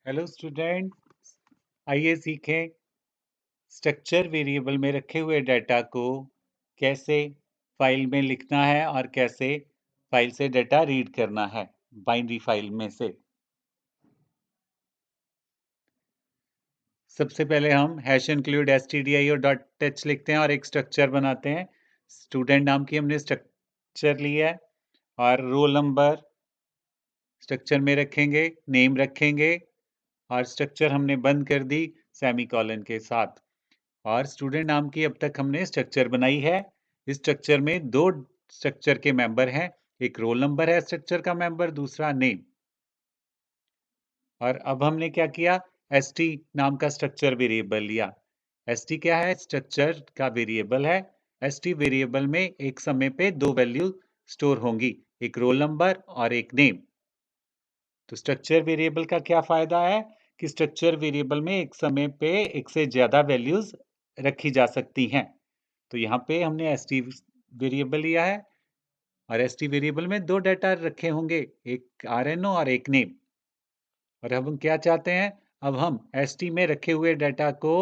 Hello student, आइए सीखें structure variable में रखे हुए डाटा को कैसे फाइल में लिखना है और कैसे फाइल से डाटा रीड करना है बाइनरी फाइल में से। सबसे पहले हम हैश इंक्लूड stdio डॉट टेच लिखते हैं और एक स्ट्रक्चर बनाते हैं। स्टूडेंट नाम की हमने स्ट्रक्चर लिया है और रोल नंबर स्ट्रक्चर में रखेंगे, नेम रखेंगे और स्ट्रक्चर हमने बंद कर दी सेमीकोलन के साथ। और स्टूडेंट नाम की अब तक हमने स्ट्रक्चर बनाई है। इस स्ट्रक्चर में दो स्ट्रक्चर के मेंबर हैं, एक रोल नंबर है स्ट्रक्चर का मेंबर, दूसरा नेम। और अब हमने क्या किया, st नाम का स्ट्रक्चर वेरिएबल लिया। st क्या है? स्ट्रक्चर का वेरिएबल है। st वेरिएबल में एक समय पे दो वैल्यू स्टोर होंगी, एक रोल नंबर और एक नेम। तो स्ट्रक्चर वेरिएबल का क्या फायदा है कि स्ट्रक्चर वेरिएबल में एक समय पे एक से ज्यादा वैल्यूज रखी जा सकती हैं। तो यहाँ पे हमने st वेरिएबल लिया है और st वेरिएबल में दो डाटा रखे होंगे, एक rno और एक नेम। और अब हम क्या चाहते हैं, अब हम st में रखे हुए डाटा को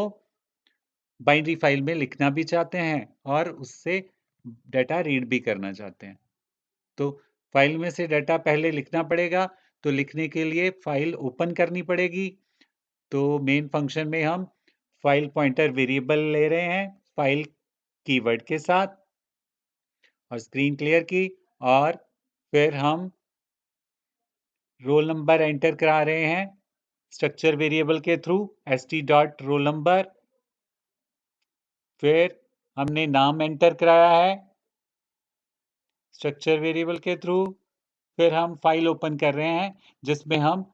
बाइनरी फाइल में लिखना भी चाहते हैं और उससे डाटा रीड भी करना चाहते हैं। तो फाइल में से डाटा पहले लिखना पड़ेगा, तो लिखने के लिए फाइल ओपन करनी पड़ेगी। तो मेन फंक्शन में हम फाइल पॉइंटर वेरिएबल ले रहे हैं फाइल कीवर्ड के साथ और स्क्रीन क्लियर की, और फिर हम रोल नंबर एंटर करा रहे हैं स्ट्रक्चर वेरिएबल के through st dot roll number. फिर हमने नाम एंटर कराया है स्ट्रक्चर वेरिएबल के थ्रू। फिर हम फाइल ओपन कर रहे हैं जिसमें हम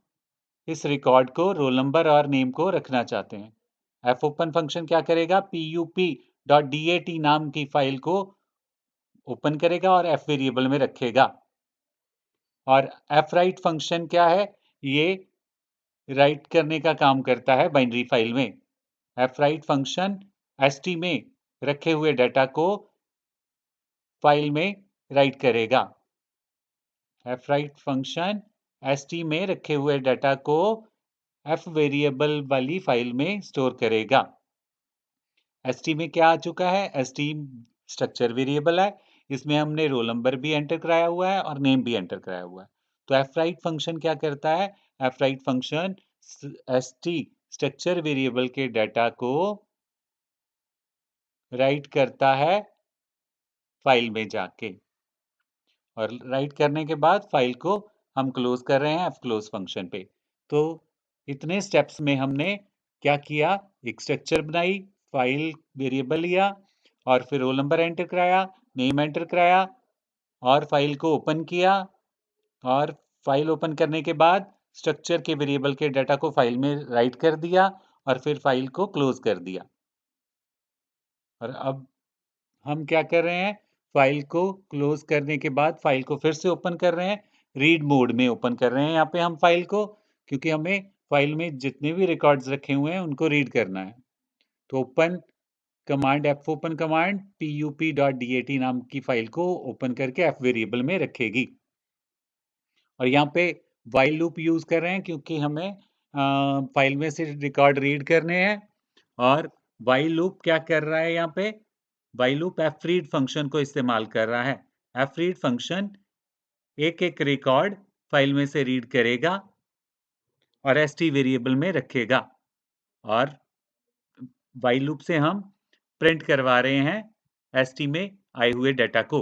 इस रिकॉर्ड को, रोल नंबर और नेम को रखना चाहते हैं। f ओपन फंक्शन क्या करेगा, pup.dat नाम की फाइल को ओपन करेगा और f वेरिएबल में रखेगा। और fwrite फंक्शन क्या है, ये राइट करने का काम करता है बाइनरी फाइल में। fwrite फंक्शन st में रखे हुए डाटा को फाइल में राइट करेगा। fwrite फंक्शन st में रखे हुए डाटा को f वेरिएबल वाली फाइल में स्टोर करेगा। st में क्या आ चुका है, st स्ट्रक्चर वेरिएबल है, इसमें हमने रोल नंबर भी एंटर कराया हुआ है और नेम भी एंटर कराया हुआ है। तो fwrite फंक्शन क्या करता है, fwrite function st structure variable के डाटा को राइट करता है फाइल में जाके, और राइट करने के बाद फाइल को हम क्लोज कर रहे हैं fclose फंक्शन पे। तो इतने स्टेप्स में हमने क्या किया, एक स्ट्रक्चर बनाई, फाइल वेरिएबल लिया और फिर रोल नंबर एंटर कराया, नेम एंटर कराया और फाइल को ओपन किया। और फाइल ओपन करने के बाद स्ट्रक्चर के वेरिएबल के डाटा को फाइल में राइट कर दिया और फिर फाइल को क्लोज कर दिया। और अब हम क्या कर रहे हैं, फाइल को क्लोज करने के बाद फाइल को फिर से ओपन कर रहे हैं, रीड मोड में ओपन कर रहे हैं यहाँ पे हम फाइल को, क्योंकि हमें फाइल में जितने भी रिकॉर्ड्स रखे हुए हैं उनको रीड करना है। तो open command, f open command pup.dat नाम की फाइल को ओपन करके f वेरिएबल में रखेगी। और यहाँ पे वाइल लूप यूज कर रहे हैं क्योंकि हमें फाइल में से रिकॉर्ड रीड करने हैं। और वाइल लूप क्या कर रहा है, यहाँ पे वाइल लूप fread फंक्शन को इस्तेमाल कर रहा है। fread फंक्शन एक एक रिकॉर्ड फाइल में से रीड करेगा और st वेरिएबल में रखेगा। और वाइल लूप से हम प्रिंट करवा रहे हैं st में आए हुए डाटा को।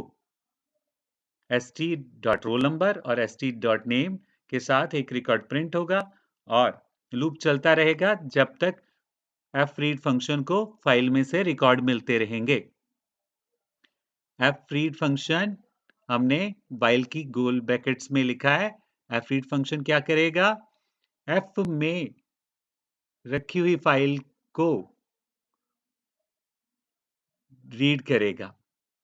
st डॉट रोल नंबर और st डॉट नेम के साथ एक रिकॉर्ड प्रिंट होगा और लूप चलता रहेगा जब तक fread फंक्शन को फाइल में से रिकॉर्ड मिलते रहेंगे। fread फंक्शन हमने वाइल की गोल ब्रैकेट्स में लिखा है। fread फंक्शन क्या करेगा, f में रखी हुई फाइल को रीड करेगा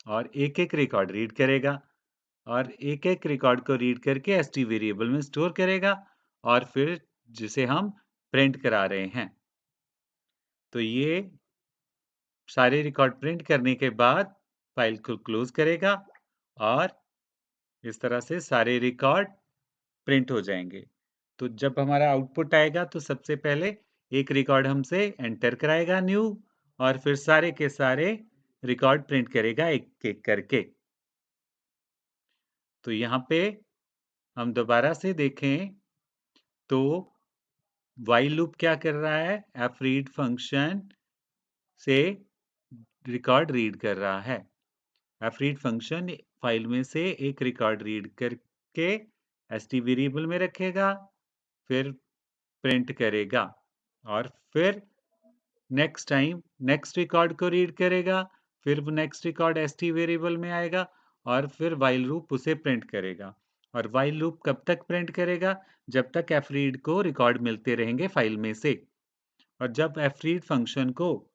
और एक एक रिकॉर्ड रीड करेगा और एक एक रिकॉर्ड को रीड करके st वेरिएबल में स्टोर करेगा और फिर जिसे हम प्रिंट करा रहे हैं। तो ये सारे रिकॉर्ड प्रिंट करने के बाद फाइल को क्लोज करेगा और इस तरह से सारे रिकॉर्ड प्रिंट हो जाएंगे। तो जब हमारा आउटपुट आएगा तो सबसे पहले एक रिकॉर्ड हमसे एंटर कराएगा न्यू, और फिर सारे के सारे रिकॉर्ड प्रिंट करेगा एक-एक करके। तो यहाँ पे हम दोबारा से देखें तो व्हाइल लूप क्या कर रहा है, fread फंक्शन से रिकॉर्ड रीड कर रहा है। fread फंक्शन फाइल में से एक रिकॉर्ड रीड करके st वेरिएबल में रखेगा, फिर प्रिंट करेगा, और फिर नेक्स्ट टाइम नेक्स्ट रिकॉर्ड को रीड करेगा, फिर वो नेक्स्ट रिकॉर्ड st वेरिएबल में आएगा, और फिर व्हाइल लूप उसे प्रिंट करेगा। और व्हाइल लूप कब तक प्रिंट करेगा, जब तक fread को रिकॉर्ड मिलते रहेंगे फाइल में से। और जब fread फंक्शन को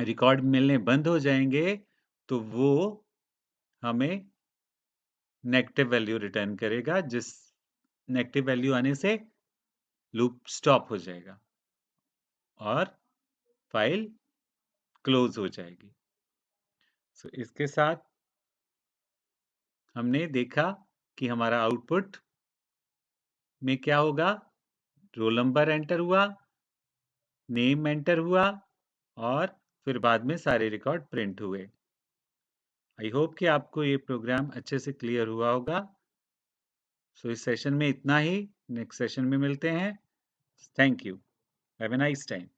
रिकॉर्ड मिलने बंद हो जाएंगे तो वो हमें नेगेटिव वैल्यू रिटर्न करेगा, जिस नेगेटिव वैल्यू आने से लूप स्टॉप हो जाएगा और फाइल क्लोज हो जाएगी। सो इसके साथ हमने देखा कि हमारा आउटपुट में क्या होगा, रोल नंबर एंटर हुआ, नेम एंटर हुआ, और फिर बाद में सारे रिकॉर्ड प्रिंट हुए। आई होप कि आपको ये प्रोग्राम अच्छे से क्लियर हुआ होगा। सो इस सेशन में इतना ही, नेक्स्ट सेशन में मिलते हैं। Thank you. Have a nice time.